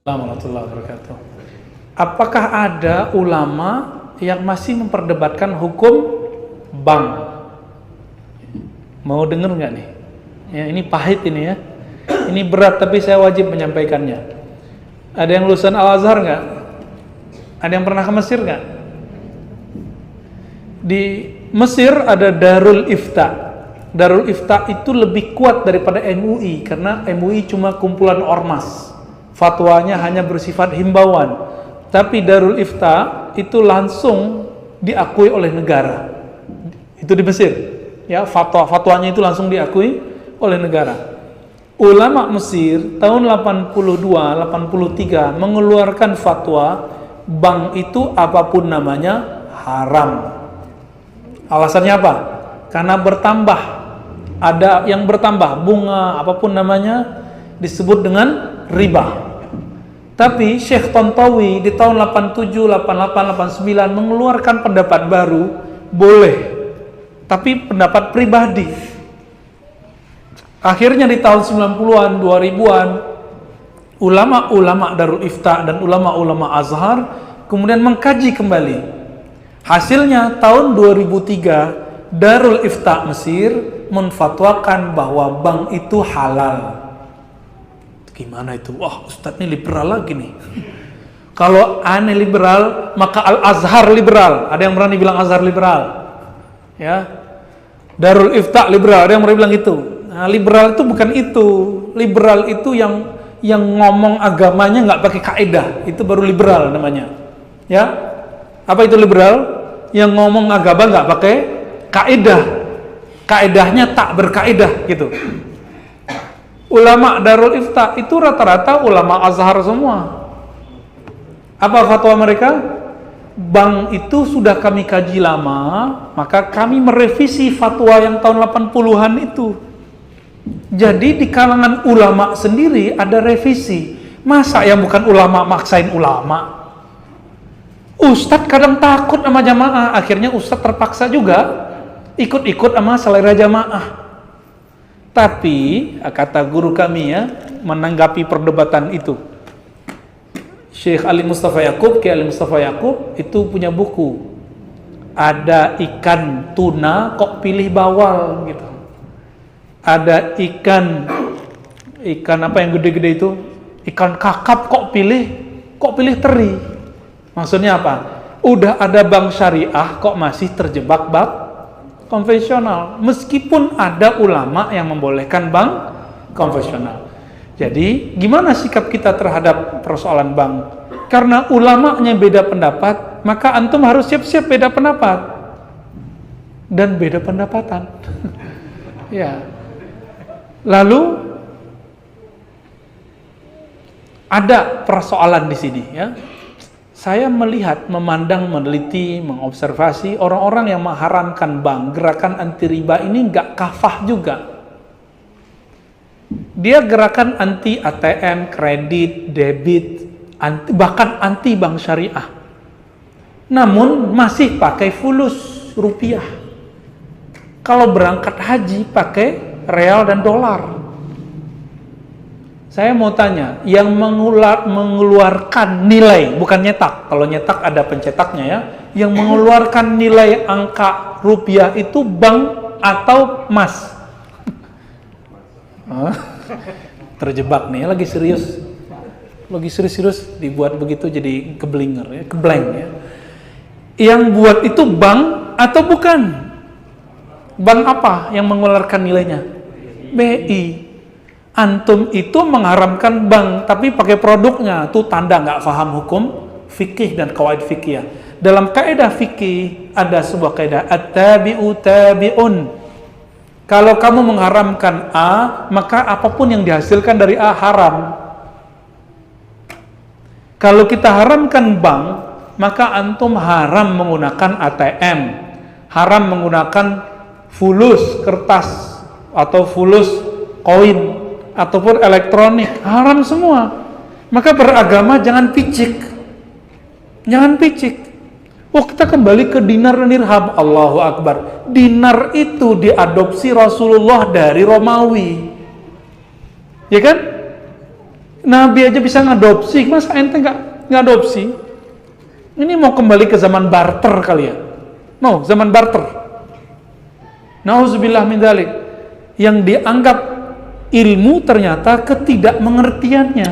Warahmatullahi wabarakatuh. Apakah ada ulama yang masih memperdebatkan hukum bank? Mau denger nggak nih? Ya, ini pahit ini ya. Ini berat tapi saya wajib menyampaikannya. Ada yang lulusan Al-Azhar nggak? Ada yang pernah ke Mesir nggak? Di Mesir ada Darul Ifta. Darul Ifta itu lebih kuat daripada MUI karena MUI cuma kumpulan ormas. Fatwanya hanya bersifat himbauan, tapi Darul Ifta itu langsung diakui oleh negara. Itu di Mesir, ya, fatwanya itu langsung diakui oleh negara. Ulama Mesir tahun 82-83 mengeluarkan fatwa bank itu apapun namanya haram. Alasannya apa? Karena bertambah, ada yang bertambah bunga apapun namanya disebut dengan riba. Tapi Syekh Tontowi di tahun 87, 88, 89 mengeluarkan pendapat baru, boleh, tapi pendapat pribadi. Akhirnya di tahun 90-an, 2000-an, ulama-ulama Darul Ifta dan ulama-ulama Azhar kemudian mengkaji kembali. Hasilnya tahun 2003, Darul Ifta Mesir menfatwakan bahwa bank itu halal. Gimana itu? Wah, Ustadz ini liberal lagi nih. Kalau aneh liberal, maka Al-Azhar liberal. Ada yang berani bilang Azhar liberal? Ya. Darul Ifta liberal. Ada yang berani bilang itu. Nah, liberal itu bukan itu. Liberal itu yang ngomong agamanya nggak pakai kaidah. Itu baru liberal namanya. Ya. Apa itu liberal? Yang ngomong agama nggak pakai kaidah. Kaidahnya tak berkaidah gitu. Ulama Darul Ifta itu rata-rata ulama Azhar semua. Apa fatwa mereka? Bank itu sudah kami kaji lama, maka kami merevisi fatwa yang tahun 80-an itu. Jadi di kalangan ulama sendiri ada revisi. Masa yang bukan ulama maksain ulama? Ustadz kadang takut sama jamaah, akhirnya Ustadz terpaksa juga ikut-ikut sama selera jamaah. Tapi kata guru kami ya, menanggapi perdebatan itu, Syekh Ali Mustafa Yaqub, Kiai Ali Mustafa Yaqub itu punya buku. Ada ikan tuna kok pilih bawal gitu. Ada ikan apa yang gede-gede itu? Ikan kakap kok pilih teri. Maksudnya apa? Udah ada bank syariah kok masih terjebak bank konvensional, meskipun ada ulama yang membolehkan bank konvensional. Jadi gimana sikap kita terhadap persoalan bank? Karena ulamanya beda pendapat, maka antum harus siap-siap beda pendapat dan beda pendapatan. Ya. Lalu ada persoalan di sini ya. Saya melihat, memandang, meneliti, mengobservasi orang-orang yang mengharamkan bank, gerakan anti riba ini nggak kafah juga. Dia gerakan anti ATM, kredit, debit, bahkan anti bank syariah. Namun masih pakai fulus rupiah. Kalau berangkat haji pakai real dan dolar. Saya mau tanya, yang mengeluarkan nilai, bukan nyetak. Kalau nyetak ada pencetaknya ya. Yang mengeluarkan nilai angka rupiah itu bank atau emas? Terjebak nih, lagi serius. Lagi serius dibuat begitu jadi keblinger ya, keblank ya. Yang buat itu bank atau bukan? Bank apa yang mengeluarkan nilainya? BI. Antum itu mengharamkan bank, tapi pakai produknya, itu tanda nggak paham hukum fikih dan kawaid fikih. Dalam kaidah fikih ada sebuah kaidah at-tabi'u tabi'un. Kalau kamu mengharamkan A, maka apapun yang dihasilkan dari A haram. Kalau kita haramkan bank, maka antum haram menggunakan ATM, haram menggunakan fulus kertas atau fulus koin ataupun elektronik, haram semua. Maka beragama jangan picik. Jangan picik. Oh, kita kembali ke dinar dan dirham. Allahu Akbar. Dinar itu diadopsi Rasulullah dari Romawi. Ya kan? Nabi aja bisa ngadopsi, masa ente nggak ngadopsi? Ini mau kembali ke zaman barter kali ya? No, zaman barter. Nauzubillah min dzalik. Yang dianggap ilmu ternyata ketidakmengertiannya.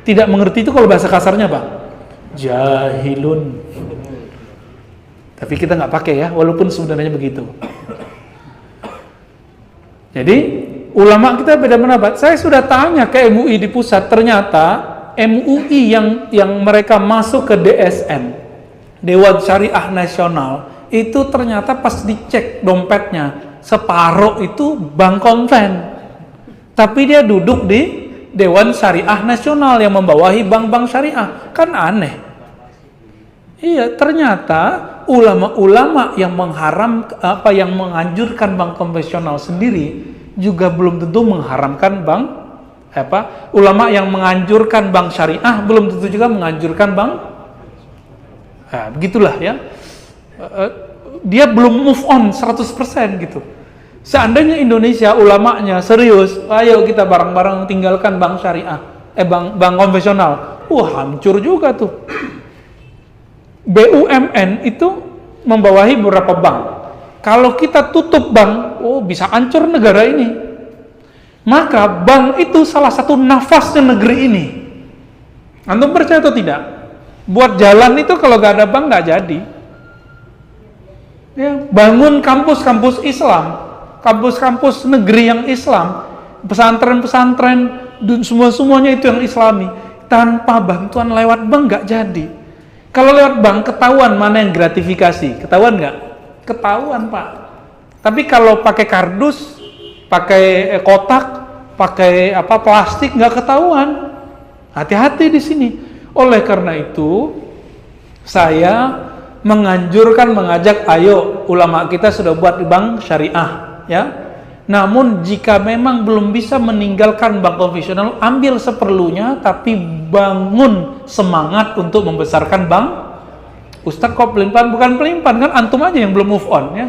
Tidak mengerti itu kalau bahasa kasarnya Pak, jahilun. Tapi kita nggak pakai ya, walaupun sebenarnya begitu. Jadi ulama kita beda pendapat. Saya sudah tanya ke MUI di pusat, ternyata MUI yang mereka masuk ke DSN, Dewan Syariah Nasional, itu ternyata pas dicek dompetnya, separuh itu bank konven. Tapi dia duduk di Dewan Syariah Nasional yang membawahi bank-bank syariah. Kan aneh. Iya, ternyata ulama-ulama yang yang menganjurkan bank konvensional sendiri juga belum tentu mengharamkan bank ulama yang menganjurkan bank syariah belum tentu juga menganjurkan bank. Nah, begitulah ya. Dia belum move on 100% gitu. Seandainya Indonesia ulamanya serius, ayo kita bareng-bareng tinggalkan bank syariah, bank konvensional. Hancur juga tuh. BUMN itu membawahi beberapa bank. Kalau kita tutup bank, bisa hancur negara ini. Maka bank itu salah satu nafasnya negeri ini. Antum percaya atau tidak? Buat jalan itu kalau gak ada bank gak jadi. Ya, bangun kampus-kampus Islam, kampus-kampus negeri yang Islam, pesantren-pesantren, semuanya itu yang Islami. Tanpa bantuan lewat bank gak jadi. Kalau lewat bank ketahuan mana yang gratifikasi, ketahuan nggak? Ketahuan Pak. Tapi kalau pakai kardus, pakai kotak, pakai plastik nggak ketahuan. Hati-hati di sini. Oleh karena itu, saya mengajak, ayo ulama kita sudah buat bank syariah, ya. Namun jika memang belum bisa meninggalkan bank konvensional, ambil seperlunya, tapi bangun semangat untuk membesarkan bank. Ustadz kok pelimpan? Bukan pelimpan, kan antum aja yang belum move on ya.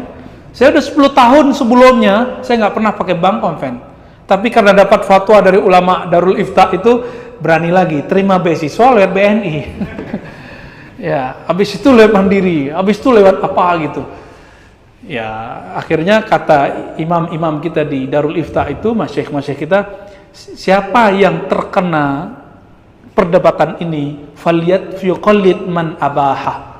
Saya udah 10 tahun sebelumnya, saya nggak pernah pakai bank konven. Tapi karena dapat fatwa dari ulama Darul Ifta itu, berani lagi, terima beasiswa lewat BNI. Ya, habis itu lewat Mandiri, habis itu lewat apa gitu. Ya, akhirnya kata imam-imam kita di Darul Ifta itu, masyayikh kita, siapa yang terkena perdebatan ini, faliyat yuqallid man abaha.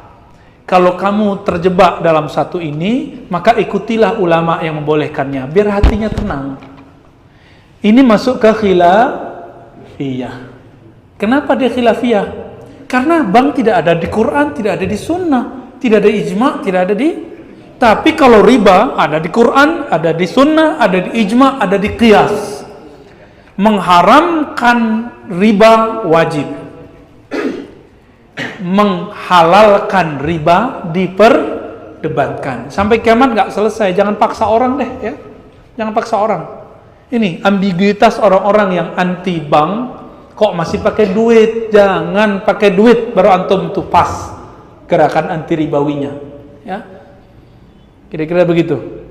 Kalau kamu terjebak dalam satu ini, maka ikutilah ulama yang membolehkannya, biar hatinya tenang. Ini masuk ke khilafiyah. Kenapa dia khilafiyah? Karena bank tidak ada di Quran, tidak ada di sunnah, tidak ada ijma, tidak ada di. Tapi kalau riba ada di Quran, ada di sunnah, ada di ijma, ada di qiyas. Mengharamkan riba wajib. Menghalalkan riba diperdebatkan. Sampai kiamat nggak selesai. Jangan paksa orang deh ya. Jangan paksa orang. Ini ambiguitas orang-orang yang anti bank, kok masih pakai duit. Jangan pakai duit baru antum tuh pas gerakan anti ribawinya. Ya. Kira-kira begitu.